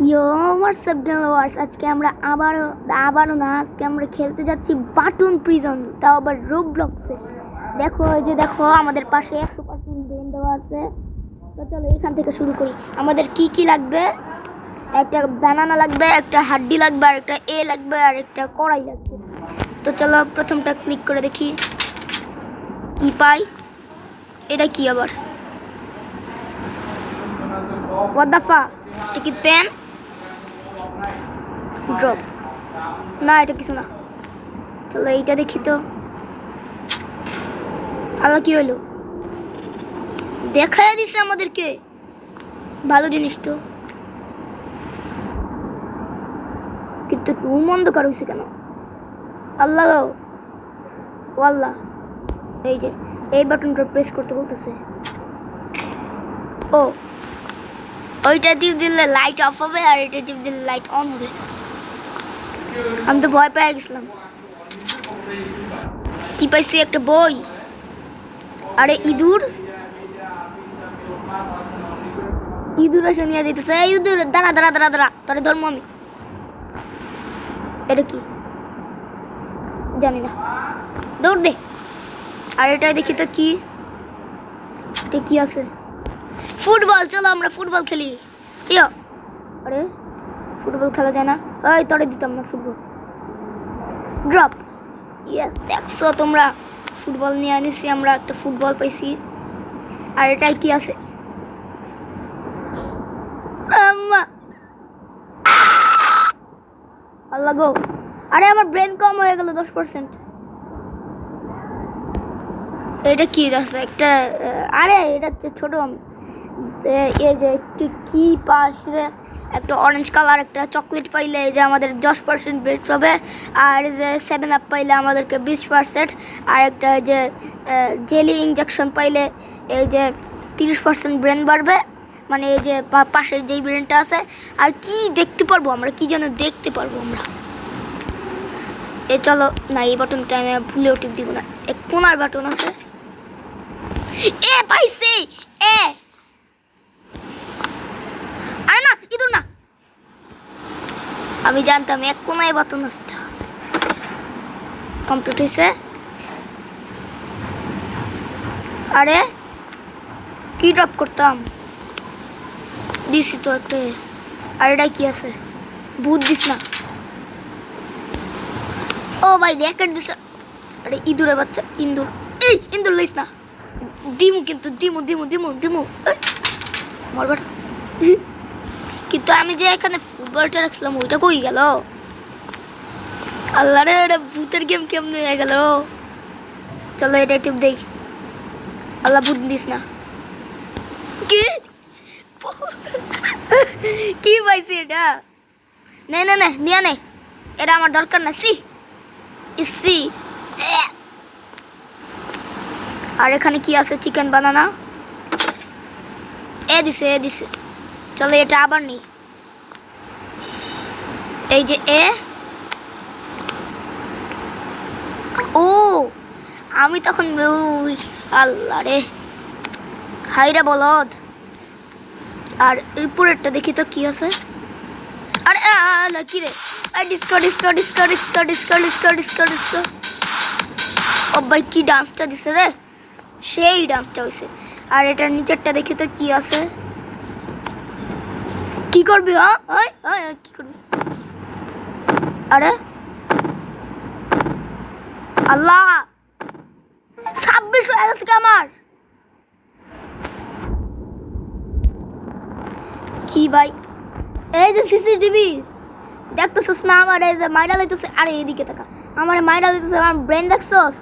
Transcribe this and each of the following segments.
ইয়ো WhatsApp gamers, আজকে আমরা আবারও না, আজকে আমরা খেলতে যাচ্ছি বাটন প্রিজন, তাও আবার রোবলক্সে। দেখো এই যে দেখো আমাদের পাশে 100% ব্রেন দেওয়া আছে। তো চলো এখান থেকে শুরু করি। আমাদের কি কি লাগবে? একটা ব্যানানা লাগবে, একটা হাড্ডি লাগবে, আর একটা এ লাগবে, আর একটা কড়াই লাগবে। তো চলো প্রথমটা ক্লিক করে দেখি কি পাই। এটা কি আবার? What the fuck? এটা কি পেন? ড্রপ না, এটা কিছু না। চলো এইটা দেখি তো। আল্লাহ, কি হলো? দেখাই দিছে আমাদেরকে, ভালো জিনিস তো, কিন্তু রুম অন্ধকার হয়েছে কেন? আল্লাহ ও আল্লাহ, এই যে এই বাটনটা প্রেস করতে বলতেছে। ও, ওইটা টিপ দিলে লাইট অফ হবে, আর এটা টিপ দিলে লাইট অন হবে। আমি তো ভয় পেয়ে গেছিলাম। কি পাইছি? একটা বই। আরে ইঁদুর, ইঁদুর এসে নিয়ে যেতেছে। এই ইঁদুর, দাঁড়া দাঁড়া দাঁড়া দাঁড়া, তোরে ধর্ম আমি। এটা কি জানি না, দৌড় দে। আর এটা দেখি তো কি, এটা কি আছে? ফুটবল, চলো আমরা ফুটবল খেলি। ইয়া, আরে ফুটবল খেলা যায় না। ওই তোরে দিতাম না ফুটবল। ড্রপ। ইয়েস, দেখছো তোমরা, ফুটবল নিয়ে আনিছি আমরা, একটা ফুটবল পাইছি। আর এটাই কি আছে? আম্মা, আল্লাহ গো। আরে আমার ব্রেন কম হয়ে গেল 10%। এটা কি আছে? একটা আরে এটা হচ্ছে ছোট আমি। এই যে একটি কি পাশে একটা অরেঞ্জ কালার একটা চকলেট পাইলে এই যে আমাদের 10% ব্রেড হবে। আর যে 7 আপ পাইলে আমাদেরকে 20%। আর একটা যে জেলি ইঞ্জেকশন পাইলে এই যে 30% ব্রেন বাড়বে, মানে এই যে পাশের যেই ব্রেনটা আছে। আর কি দেখতে পারবো আমরা, কি যেন দেখতে পারবো আমরা। এ চলো না, এই বাটনটা আমি ভুলেও টিপ দিব না। এক কোনার বাটন আছে, এ পাইছে। এ, আরে না, ইঁদুর না। আমি জানতাম এক কোনায় বাটন আছে। কমপ্লিট হয়েছে। আরে কি ড্রপ করতাম, দিছি তো একটা। আর এটা কি আছে? ভূত দিস না। ও ভাই, র্যাকেট দিছে। আরে ইঁদুরের বাচ্চা, ইঁদুর। এই ইঁদুর লইস না, দিমু কিন্তু, দিমু দিমু দিমু দিমু। মরবার। কিন্তু আমি যে এখানে ফুটবলটা রাখছিলাম ওইটা কই গেল? আল্লাহ রে, এটা ভূতের গেম কেমন হয়ে গেল? চলো এটা টিপ দেই। আল্লাহ, ভূত দিস না। কি কি পাইছি এটা? নে নে নে, নিয়ে নে, এটা আমার দরকার না। C EC. আর এখানে কি আছে? চিকেন বানানা। এ দিছে, এ দিছে। চলো এটা আবার নি। এই যে এ। ও, আমি তখন আল্লাহ রে, হাইরা বলদ। আর এই পুরেরটা দেখি তো কি আছে। আরে আল্লাহ, কি রে? Disco disco disco disco disco disco disco disco. ও ভাই, কি ডান্সটা দিছে রে, সেই ডান্সটা হয়েছে। আর এটার নিচেরটা দেখি তো কি আছে। কি করবি? হ্যাঁ কি করবি? আরে আল্লাহ, 26 হয়ে গেছে আমার। কি ভাই? এই যে সিসিটিভি দেখতেছস না আমার? এই যে মাইরা দিতেছে। আরে এদিকে তাকা, আমার মাইরা দিতেছে। আমার ব্রেন দেখছস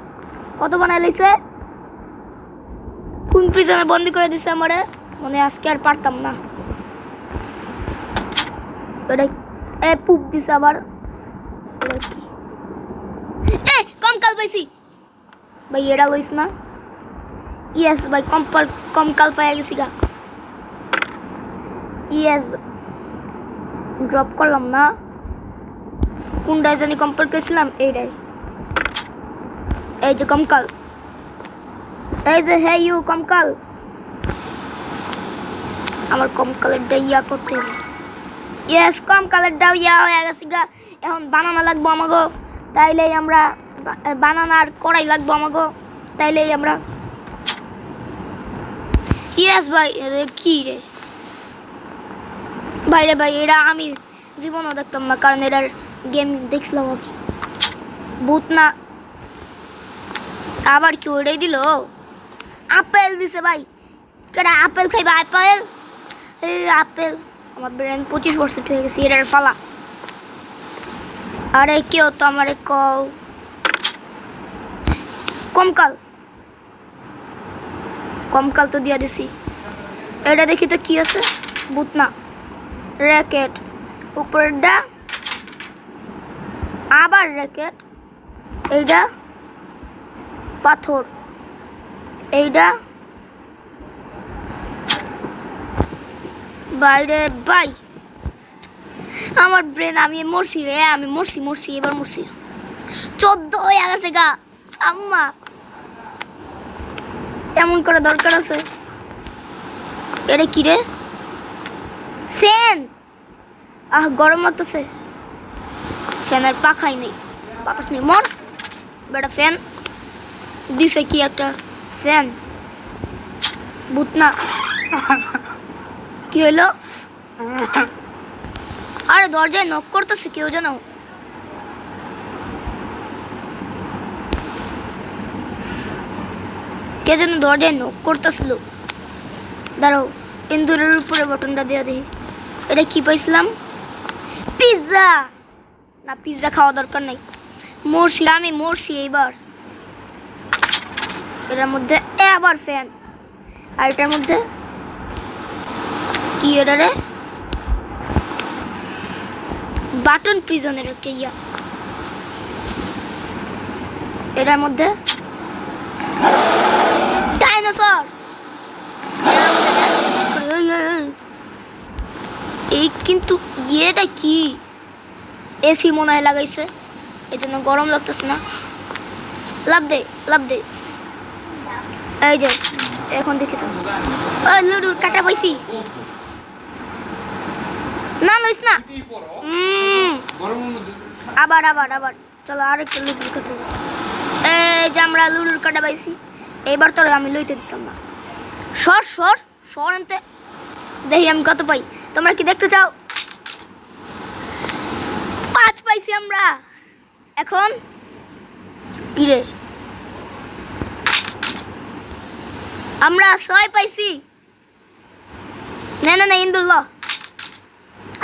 কত বানাই লইছে? কোন প্রিজনে বন্দি করে দিছে আমারে, মানে আজকে আর পারতাম না। এ পুপ দিছে আবার। এ কমকাল পাইছি ভাই, এটা লইস না। ইয়েস ভাই, কমকাল পাই গেছি গা। ইয়েস, ড্রপ করলাম না। কোনটাই জানি কমপ্লিট করেছিলাম, এইটাই। এই যে কমকাল, এই যে হে ইউ কমকাল। আমার কমকালের ডাইয়া করতে হবে। ইয়েস কম কালারটাও ইয়া হয়ে গেছে গা। এখন বানানা লাগবো আমাগো, তাইলেই আমরা বানানার কড়াই লাগবো আমাগো, তাইলেই আমরা ইয়েস ভাই। কি রে ভাই রে ভাই, এটা আমি জীবনও দেখতাম না, কারণ এটার গেম দেখছিলাম আমি। ভূত না আবার কি ওটাই দিল? আপেল দিছে ভাই, কেডা আপেল খাইবা? আপেল, এই আপেল। আমার ব্রেন 25% হয়ে গেছে, এটার ফালা। আরে কেউ তো আমারে কও কমকাল, কমকাল তো দিয়া দিছি। এটা দেখি তো কি আছে, ভূত না, র্যাকেট। উপরেরটা আবার র্যাকেট, এইটা পাথর, এইটা বাইরে বাই। আমার ব্রেন, আমি মরছি রে, আমি মরছি এবার মরছি। 14 হয়ে গেছে গা আম্মা, এমন করে দরকার আছে? এটা কি রে? ফ্যান। গরম লাগতেছে, ফ্যানের পাখাই নেই, বাতাস নেই, মর বেটা। ফ্যান দিছে কি একটা, ফ্যান। ভূত না, কি হলো? আরে দরজায় নক করতেছে কেউ যেন। কে যেন দরজায় নক করতেছিল। দাঁড়াও, ইন্দুরের উপরে বটনটা দিয়ে দেখি। এটা কি পাইছিলাম? পিৎজা। না, পিৎজা খাওয়া দরকার নেই, মরছি আমি, মরছি এইবার। এটার মধ্যে আবার ফ্যান, আর এটার মধ্যে কি? এটা রে বাটন প্রিজনের একটা ইয়া। এটার মধ্যে ডাইনোসর। এই কিন্তু ইয়েটা কি? এসি মনে হয় লাগাইছে, এই জন্য গরম লাগতেছে না। লাভ দে, লাভ দে। এই যে এখন দেখি তো, ওই লুডুর কাটা পাইছি না, লইস না। আবার আবার আবার চলো, আরেকটা লুডুর কাটা। এই যে আমরা লুডুর কাটা পাইছি, এইবার তোরা আমি লইতে দিতাম না। সর সর সর আনতে, দেখি আমি কত পাই। তোমরা কি দেখতে চাও? 5 পাইছি আমরা। এখন কি রে? আমরা 6 পাইছি। না না না, ইন্দুল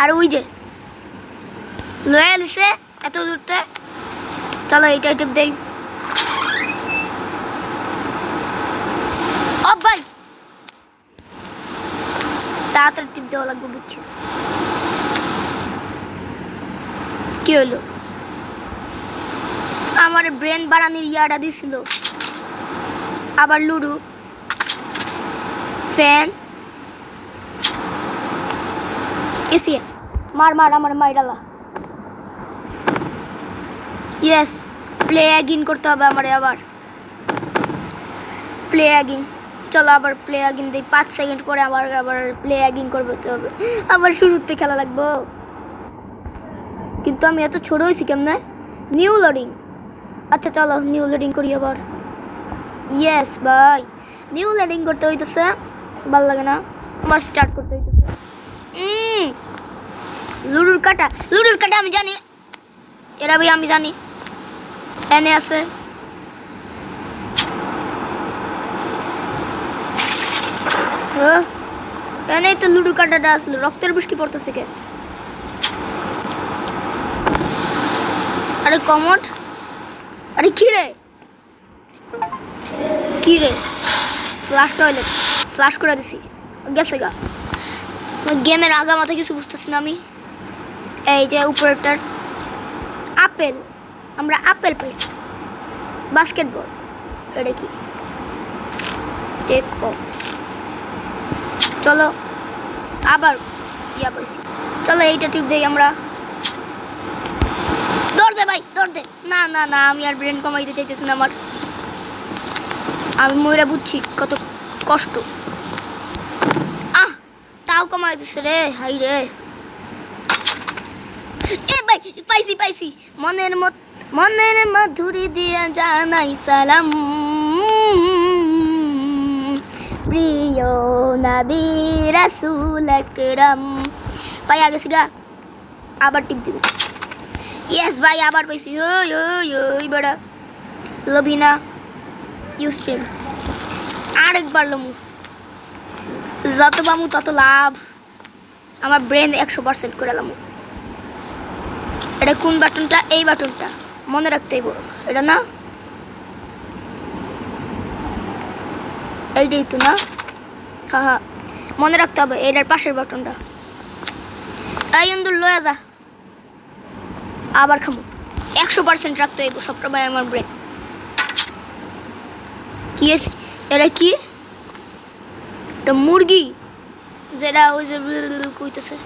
আর ওই যে লয়ে লিছে এত দূরতে। চলো এইটা টিপ দেই। ও ভাই, তাড়াতাড়ি টিপ দেওয়া লাগবে, বুঝছি। কি হলো? আমার ব্রেন বাড়ানির ইয়াটা দিছিল। আবার লুডু, ফ্যান, এসি। মার মার, আমার মাইরালা। ইয়েস, প্লে অ্যাগিন করতে হবে আমারে, আবার প্লে অ্যাগিন। চলো আবার প্লে অ্যাগিন দিই, 5 সেকেন্ড পরে আবার প্লে অ্যাগিন করতে হবে, আবার শুরুতে খেলা লাগবো। কিন্তু আমি এত ছোট হয়েছি কেমনে? New loading. আচ্ছা চলো নিউ লোডিং করি আবার। ইয়েস ভাই, নিউ লোডিং করতে হইতেছে, ভালো লাগে না, আবার স্টার্ট করতে হইতেছে। লুডুর কাটা, লুডুর কাটা আমি জানি, এরা ভাই আমি জানি। এনে আছে, এনেই তো লুডু কাটাটা আসলো। রক্তের বৃষ্টি পড়তেছে কে? আরে কমট, আরে কি রে, কি রে? ফ্লাশ টয়লেট, ফ্লাশ করে দিছি, গেছে গা। গেমের আগা মাথা কিছু বুঝতেছি না আমি। এই যে উপরেরটার আপেল, আমরা আপেল পাইছি। বাস্কেটবল, এটা কি? Take off. চলো আবার ইয়া পাইছি, চলো এইটা টিপ দেই আমরা। দৌড় দে ভাই, দৌড় দে। না না না, আমি আর ব্রেন কমাইতে চাইতেছি না আমার। আমি ময়রা বুঝছি কত কষ্ট। তাও কমাই দিছে রে, হাই রে। এ ভাই পাইছি মনের মাধুরী দিয়া জানাই সালাম প্রিয় নবী রাসূল আকরাম। পাইয়া গেছি গা, আবার টিপ দিবি। ইয়েস ভাই, আবার পাইছি। ওই ওই ওই বড়া লবিনা ইউ স্ট্রিম আরেকবার লমু, যত পামু তত লাভ। আমার ব্রেন 100% করে লামু। এটা কোন বাটনটা? এই বাটনটা মনে রাখতে হইব। এটা না, এইটাই তো না? হ্যাঁ মনে রাখতে হবে, এটার পাশের বাটনটা। এই ইন্দুর লয়ে যা, আবার খামু। 100% রাখতে হইব সবসময় আমার ব্রেন। কি আছে এটা? কি এটা? মুরগি, যেটা ওই যে কইতেছে,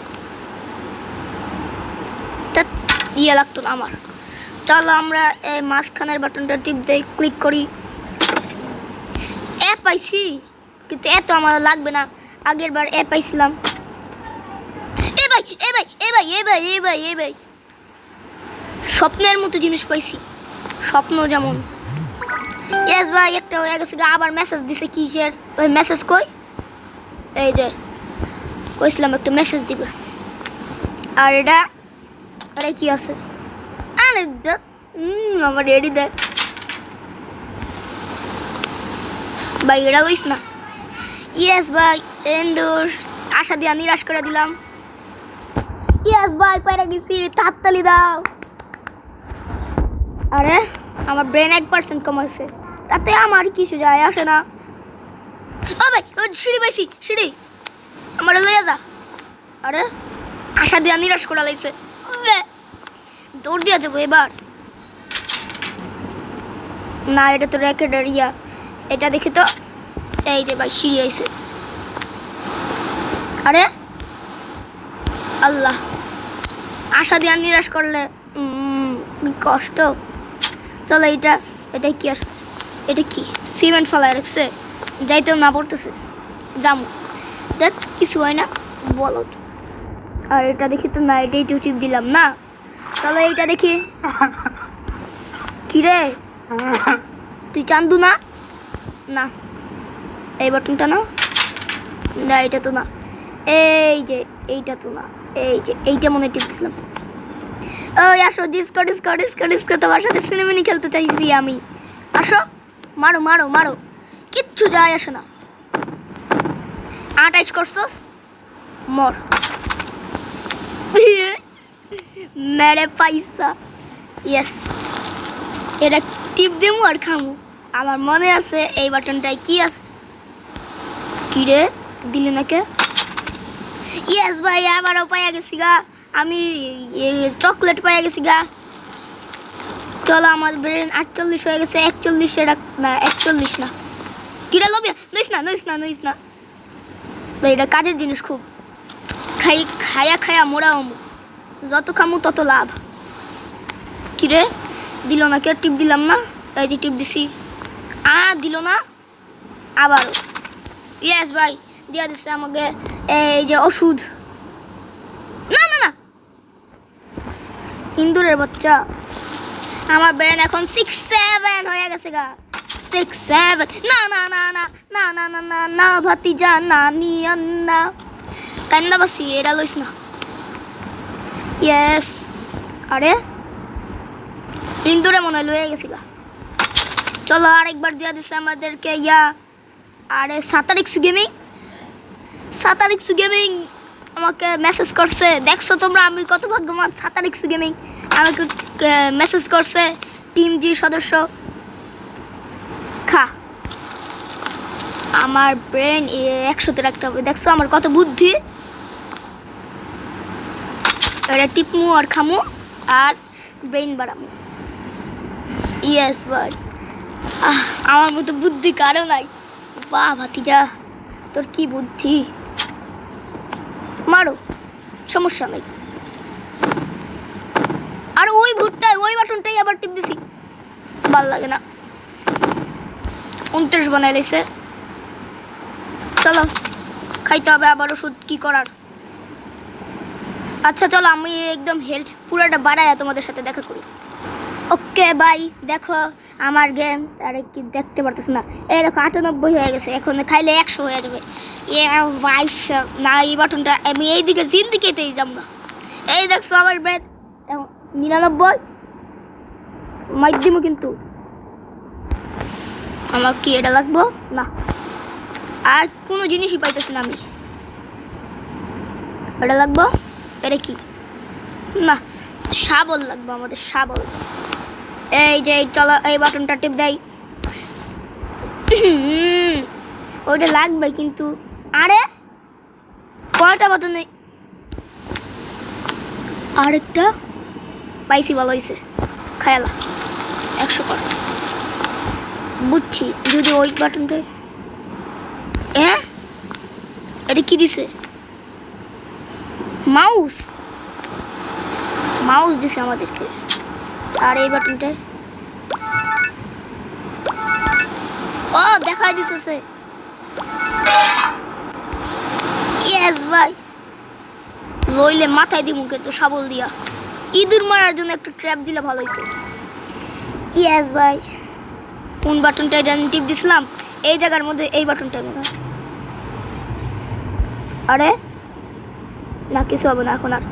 ইয়ে লাগতো না আমার। চলো আমরা এই মাঝখানের বাটনটা টিপ দেই, ক্লিক করি। পাইছি, কিন্তু এত আমার লাগবে না। আগের বার পাইছিলাম। ভাই স্বপ্নের মতো জিনিস পাইছি, স্বপ্ন যেমন। ইয়েস ভাই, একটা হয়ে গেছে। আবার মেসেজ দিছে কিসের? ওই মেসেজ কই? এই যে কইছিলাম একটা মেসেজ দিবে। আর এটা কি আছে? আরে আমার রেডি দে ভাই, এটা লইস না। ইয়েস ভাই, এন্দুর আশা দিয়া নিরাশ করে দিলাম। ইয়েস ভাই, পেরে গেছি, তাড়াতাড়ি দাও। আরে আমার ব্রেন 1% কমাইছে, তাতে আমার কিছু যায় আসে না। ও ভাই, সিঁড়ি পাইছি, সিঁড়ি আমার লইয়া যা। আরে আশা দিয়া নিরাশ করে লাইছে, দৌড় দিয়া যাবো এবার। না, এটা তো র্যাকেটের ইয়া। এটা দেখি তো। এই যে ভাই, সিঁড়ি আইছে। আরে আল্লাহ, আশা দিয়া নিরাশ করলে কষ্ট। চলো এটা কি আসছে? এটা কি সিমেন্ট ফেলায় রাখছে? যাইতেও না পড়তেছে, যাবো। দেখ কিছু হয় না, বলো। আর এটা দেখি তো না, এটাই টিপ দিলাম না। চলো এইটা দেখি। কি রে তুই? চান্দু না? না, এই বাটনটা না। না, এটা তো না। এই যে এইটা তো না। এই যে এইটা মনে টিপছিলাম। ওই আসো, ডিসকো তোমার সাথে সিনেমিনি খেলতে চাইছি আমি। আসো, মারো মারো মারো, কিচ্ছু যায় আসে না। আটাইশ করছস, মর। মেরে পয়সা। ইয়েস, এটা টিপ দেবো আর খামু। আমার মনে আছে এই বাটনটায় কি আছে। কি রে দিলি নাকি? ইয়েস ভাই, আবারও পাইয়া গেছি গা আমি, চকলেট পাইয়া গেছি গা। চলো, আমার ব্রেন 48 হয়ে গেছে। 41 না, 41 না। কিরা লবি? নইস না ভাই, এটা কাজের জিনিস খুব। খায়া মোড়া হমু, যত খামু তত লাভ। কিরে দিল না কে? টিপ দিলাম না, এই যে টিপ দিছি। দিল না আবারও। ইয়েস ভাই, দিয়া দিচ্ছে আমাকে এই যে ওষুধ। না ইন্দুরের বাচ্চা। আমার ব্রেন এখন 6-7 হয়ে গেছে গা। 6-7 না ভাতিজা, না নিয়ন না কান্দা বাসি। এটা লইস না। ইয়েস, আরে ইন্দুরে মনে হয় লয়ে গেছি গা। চলো আরেকবার দিয়া দিচ্ছে আমাদেরকে ইয়া। আরে সাতারিক্সু গেমিং আমাকে মেসেজ করছে। দেখছো তোমরা আমি কত ভাগ্যবান? সাতারিক্সু গেমিং আমাকে মেসেজ করছে, টিম জি সদস্য। খা, আমার ব্রেন 100-তে রাখতে হবে। দেখছো আমার কত বুদ্ধি। এটা টিপমু আর খামু আর ব্রেন বাড়ামু। ইয়েস ভাই, আমার মতো বুদ্ধি কারো নাই। বাহ ভাতিজা, তোর কি বুদ্ধি। মারো, সমস্যা নাই। আর ওই ভুটটাই, ওই বাটনটাই আবার টিপ দিছি, ভাল লাগে না। 29 বানাই লাইছে। চলো খাইতে হবে আবার ওষুধ, কি করার। আচ্ছা চলো আমি একদম হেলথ পুরোটা বাড়ায় তোমাদের সাথে দেখা করি। ওকে ভাই দেখো আমার গেম আরে কি দেখতে পারতেছ না, এই দেখো 98 হয়ে গেছে, এখন খাইলে 100 হয়ে যাবে। এ ভাই না এই বাটনটা আমি এইদিকে জিন্দিকেতেই যাব না। এই দেখছো আমার ব্রেথ 99 মাধ্যম, কিন্তু আমার কি এটা লাগবো না, আর কোনো জিনিসই পাইতেছি না আমি। এটা লাগবো, এটা কি না, শাবল লাগবে আমাদের, শাবল। এই যে চলো এই বাটনটা টিপ দেই। ওইটা লাগবে কিন্তু, আরে কয়টা বাটনে আরেকটা পাইছি, ভালো হয়েছে, খায়ালা 100 কর। বুঝছি যদি ওই বাটনটা এটা কি দিছে, মাউস মাউস দিছে আমাদেরকে। আর এই বাটনটা ও দেখাই দিতেছে। ইয়েস ভাই, লইলে মাথায় দি মুখে তো শাবল দিয়া, ইঁদুর মারার জন্য একটু ট্র্যাপ দিলে ভালো হইতো। ইয়েস ভাই, কোন বাটনটা এটা টিপ দিছিলাম, এই জায়গার মধ্যে এই বাটনটা মনে হয়। আরে না কিছু হবে না এখন, আর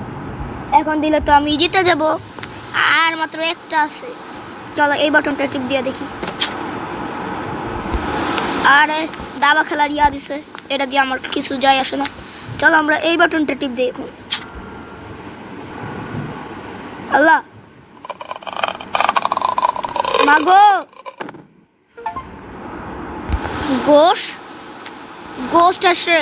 এখন দিলে তো আমি জিতে যাব, আর মাত্র একটা আছে। চলো এই বাটনটা টিপ দিয়ে দেখি। আরে দাবা খেলার ইয়া দিছে, এটা দিয়ে আমার কিছু যায় আসে না। চলো আমরা এই বাটনটা টিপ দিই এখন। আল্লাহ মাগো, গোস্ট আসে।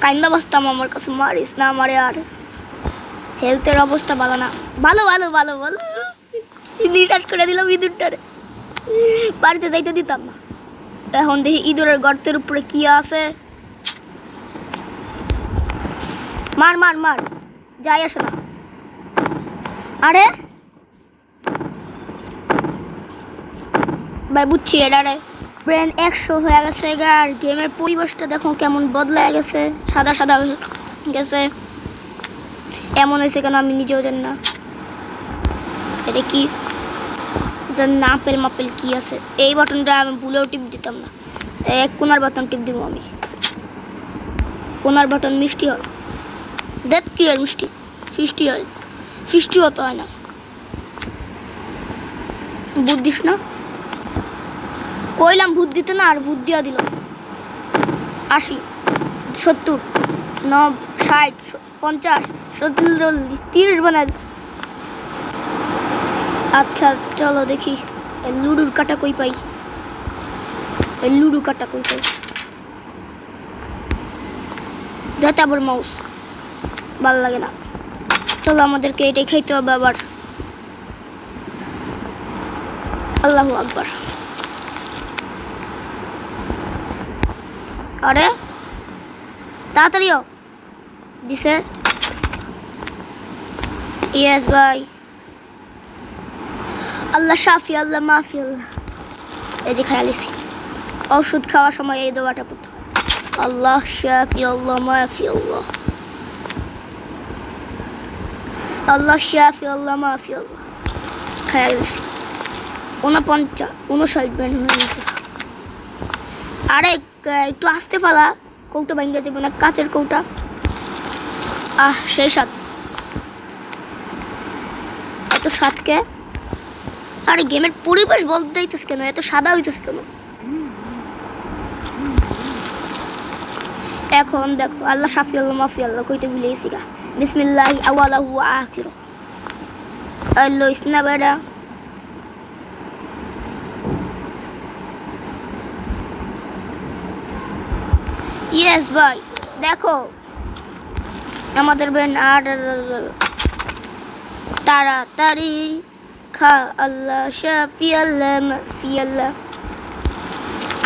কাইন্দা বসতাম, আমার কাছে মারিস না আমারে, আর হেলথের অবস্থা ভালো না। ভালো ভালো ভালো ভালো নিঃশ্বাস করে দিলাম ইঁদুরটারে, বাড়িতে যাইতে দিতাম না। এখন দেখি ইঁদুরের গর্তের উপরে কি আছে, মার মার মার, যাই আসে না। আরে ভাই বুঝছি এটারে ব্রেন 100 হয়ে গেছে, আর গেমের পরিবেশটা দেখো কেমন বদলে গেছে, সাদা সাদা হয়ে গেছে। এমন হয়েছে কেন আমি নিজেও জানি না। এটা কি জানি না, আপেল মাপেল কি আছে। এই বাটনটা আমি ভুলেও টিপ দিতাম না, এক কোনার বাটন টিপ দিব আমি। কোনার বাটন মিষ্টি হয়, দেখ কি আর মিষ্টি, ফিষ্টি হয়, ফিষ্টি হতে হয় না, বুদ্ধিস না কইলাম ভূত দিতে না, আর ভূত দিয়া দিল। 80 70 90 60 50 70 30 বানাই দিচ্ছে। আচ্ছা চলো দেখি লুডুর কাটা কই পাই, লুডু কাটা কই পাই। দেখতে আবার মাউস ভাল লাগে না। চলো আমাদেরকে এটাই খাইতে হবে আবার। আল্লাহু আকবার। আরে তাড়াতাড়িও দিছে। ইয়েস ভাই, আল্লাহ শাফি আল্লাহ মাফি আল্লাহ। এই যে খাইয়ালিছি, ওষুধ খাওয়ার সময় এই দোয়াটা পড়তে হয়, আল্লাহ শাফি আল্লাহ মাফি আল্লাহ, আল্লাহ শাফি আল্লাহ মাফি আল্লাহ। খাইয়ালিছি 49 59 ব্যান্ড হয়ে গেছে। আরে একটু আসতে পালা, কৌটা ভাঙ্গা যাবে না, কাচের কৌটা। সেই স্বাদ, এত স্বাদকে। আরে গেমের পরিবেশ বলতে দিতেছে কেন, এত সাদা হইতেছে কেন। এখন দেখো আল্লাহ শাফি আল্লাহ মাফি আল্লাহ কইতে ভুলে গেছি গা। বিসমিল্লাহি আওয়ালাহু ওয়া আখিরু, আল্লাহ ইসনা বেড়া। ইয়েস ভাই দেখো আমাদের ব্রেন, আর তাড়াতাড়ি খা, আল্লাহ শাফি আল্লাহ মাফি আল্লাহ।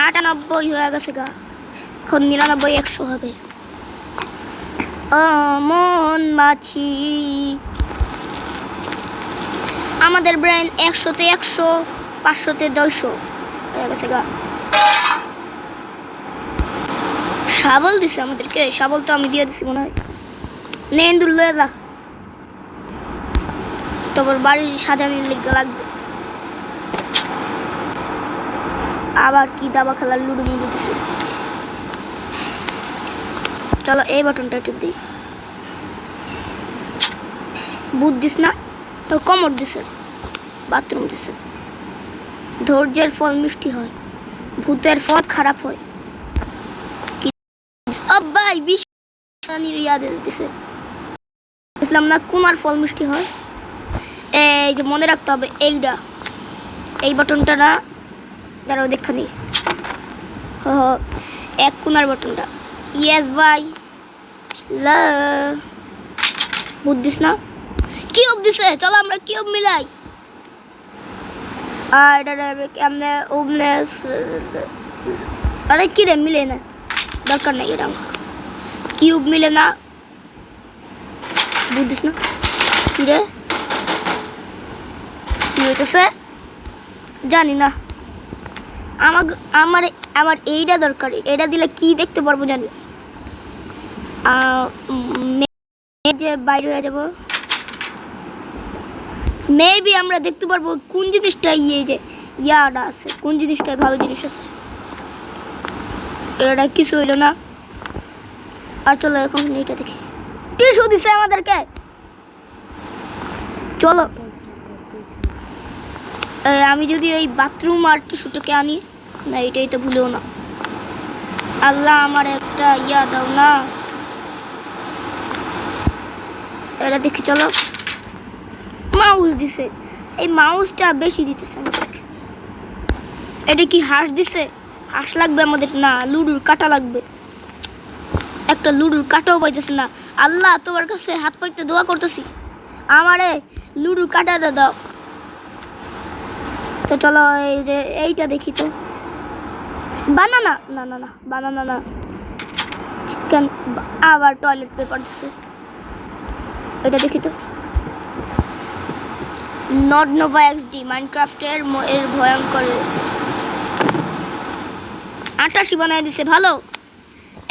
98 হয়ে গেছে গা, এখন 99 100 হবে। মন মাছি, আমাদের ব্রেন 100-তে 100, 500-তে 200 হয়ে গেছে গা। শাবল দিছে আমাদেরকে, শাবল তো আমি দিয়ে দিছি মনে হয়। নে ইন্দুর লয়ে যা, তোর বাড়ি সাজানোর লিগে লাগবে। আবার কি দাবা খেলার লুডো মুডু দিছে। চলো এই বাটনটা টিপ দিই। বুট দিস না তো, কমর দিছে, বাথরুম দিছে। ধৈর্যের ফল মিষ্টি হয়, ভূতের ফল খারাপ হয়। ভাই বিশানির ইয়াদে দিছে, বুঝলাম না কুমার ফল মিষ্টি হয়। এই যে মনে রাখতে হবে এইটা, এই বাটনটা না, দাঁড়াও দেখখানি, এক কোনার বাটনটা। ইয়েস ভাই, বুট দিস না, কিউব দিছে, চলো আমরা কিউব মিলাই। আর এটা এমনি ওমনে, আরে কি রে মিলে না, দরকার নাই এটা আমার। কিউব মিলে না, বুঝিস না কি রে, কি হইতেছে জানি না। আমার আমার এইটা দরকার, এটা দিলে কি দেখতে পারবো জানি। যে বাইরে হয়ে যাব, মেবি আমরা দেখতে পারবো কোন জিনিসটা যে ইয়াটা আছে, কোন জিনিসটাই ভালো জিনিস আছে। এটা কিছু হইল না। আর চলো এখন এটা দেখি, টিস্যু দিছে আমাদেরকে। চলো আমি যদি ওই বাথরুম আর টিস্যুটাকে আনি না, এটাই তো ভুলেও না। আল্লাহ আমার একটা ইয়া দাও না, এটা দেখি। চলো মাউস দিছে, এই মাউসটা বেশি দিতেছে আমাদেরকে। এটা কি হাঁস দিছে? হাঁস লাগবে আমাদের না, লুডুর কাটা লাগবে। একটা লুডুর কাটাও পাইতেছে না। আল্লাহ তোমার কাছে হাত পাইতে দোয়া করতেছি, আমারে লুডুর কাটাটা দাও। তো চলো এই যে এইটা দেখি তো, বানানা, না না না বানানা না, চিকেন। আবার টয়লেট পেপার দিছে, এটা দেখি তো। নট নোভা এক্সডি মাইনক্রাফটের এর ভয়ঙ্কর 88 বানায় দিছে, ভালো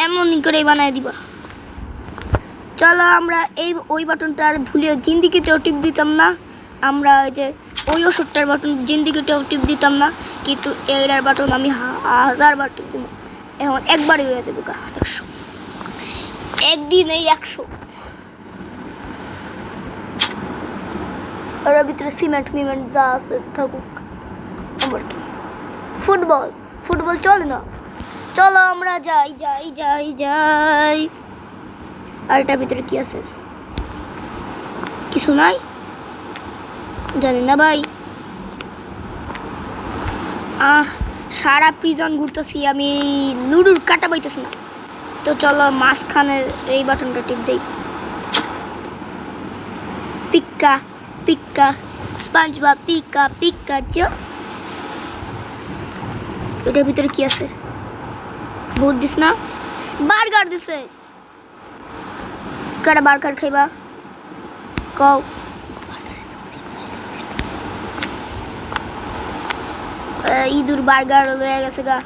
এমনই করে বানায় দিবা। চলো আমরা এই ওই বাটনটা আর ভুলে জিন্দিগিতেও টিপ দিতাম না আমরা, যে ওই ওষুধটার বাটন জিন্দিগিতেও টিপ দিতাম না, কিন্তু এইটার বাটন আমি 1000 বার টিপ দিব। এখন একবারই হয়ে যাবে 100, একদিন এই 100। ওর ভিতরে সিমেন্ট মিমেন্ট যা আছে থাকুক, আমার কি ফুটবল ফুটবল চলে না। চলো আমরা যাই যাই যাই যাই। আর এটার ভিতরে কি আছে? কিছু নাই, জানি না ভাই। সারা প্রিজন ঘুরতেছি আমি, লুডুর কাটা পাইতেছি না। তো চলো মাঝখানে এই বাটনটা টিপ দেই। পিক্কা পিক্কা স্পঞ্জবব পিকা পিকা। এটার ভিতরে কি আছে? ভূত দিস না, বার্গার দিছে। কারা বার্গার খাইবা কও? ইঁদুর বার্গার হয়ে গেছে গা।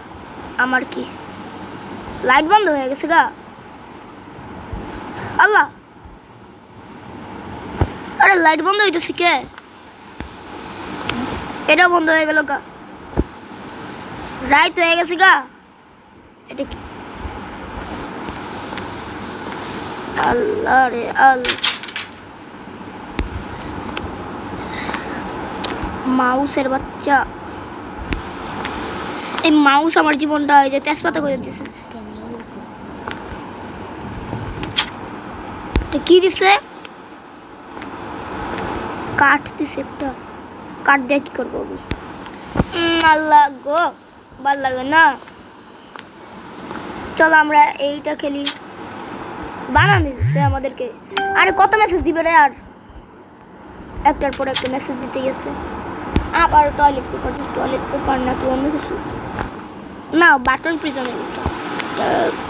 আমার কি লাইট বন্ধ হয়ে গেছে গা? আল্লাহ, আরে লাইট বন্ধ হইতেছে কে? এটা বন্ধ হয়ে গেল গা, রাইট হয়ে গেছে গা। এটা কি? আল্লাহ রে আল্লাহ, মাউসের বাচ্চা। এই মাউস আমার জীবনটা এই যে তেজপাতা করে দিছে। কি দিছে? কাঠ দিছে একটা। কাঠ দিয়ে কি করবো আমি? আল্লাহ গো, ভাল লাগে না। চলো আমরা এইটা খেলি। বানানো দিচ্ছে আমাদেরকে। আরে কত মেসেজ দিবে রে, আর একটার পর একটা মেসেজ দিতে গেছে। আবার টয়লেট পেপার, টয়লেট পেপার নাকি অন্য কিছু না, বাটন প্রিজনের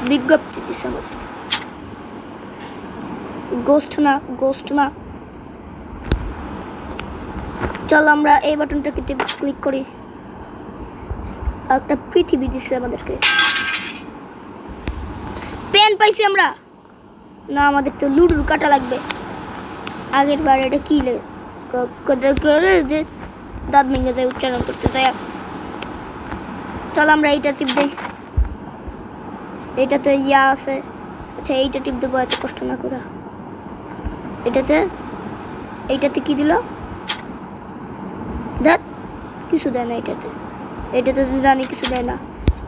বিজ্ঞপ্তি দিচ্ছে আমাদেরকে। গোস্ট না, গোস্ট না। চলো আমরা এই বাটনটাকে ক্লিক করি। একটা পৃথিবী দিচ্ছে আমাদেরকে। পাইছি আমরা? না, আমাদের তো লুডুর কাটা লাগবে। আগের বার এটা কি দাঁত ভেঙে যায় উচ্চারণ করতে চাই। চল আমরা এইটা টিপ দেই। এইটাতে ইয়া আছে। আচ্ছা এইটা টিপ দেবো এত কষ্ট না করে। এইটাতে কি দিল? দেখ কিছু দেয় না এইটাতে জানি কিছু দেয় না।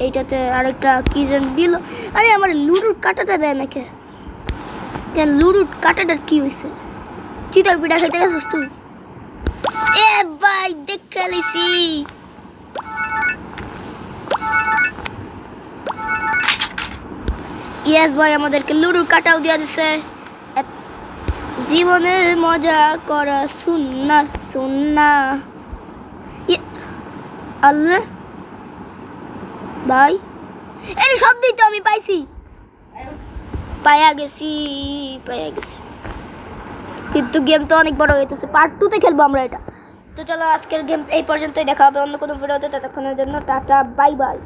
এইটাতে আরেকটা কি যেন দিল। আরে আমার লুডুর কাটাটা দেয় না কেন লুডুর কাটাটার কি হয়েছে? চিতার পিঠা খেতে গেছিস তুই? এ ভাই দেখে লিছি। ইয়েস ভাই, আমাদেরকে লুডুর কাটাও দিয়া দিছে। জীবনে মজা করা সুন্না সুন্না। আল্লাহ ভাই, এই সব দিই তো আমি পাইছি। পাইয়া গেছি কিন্তু গেম তো অনেক বড় হইতেছে। পার্ট 2 তে খেলবো আমরা এটা। তো চলো আজকের গেম এই পর্যন্তই, দেখা হবে অন্য কোনো ভিডিওতে। ততক্ষণের জন্য টাটা, বাই বাই।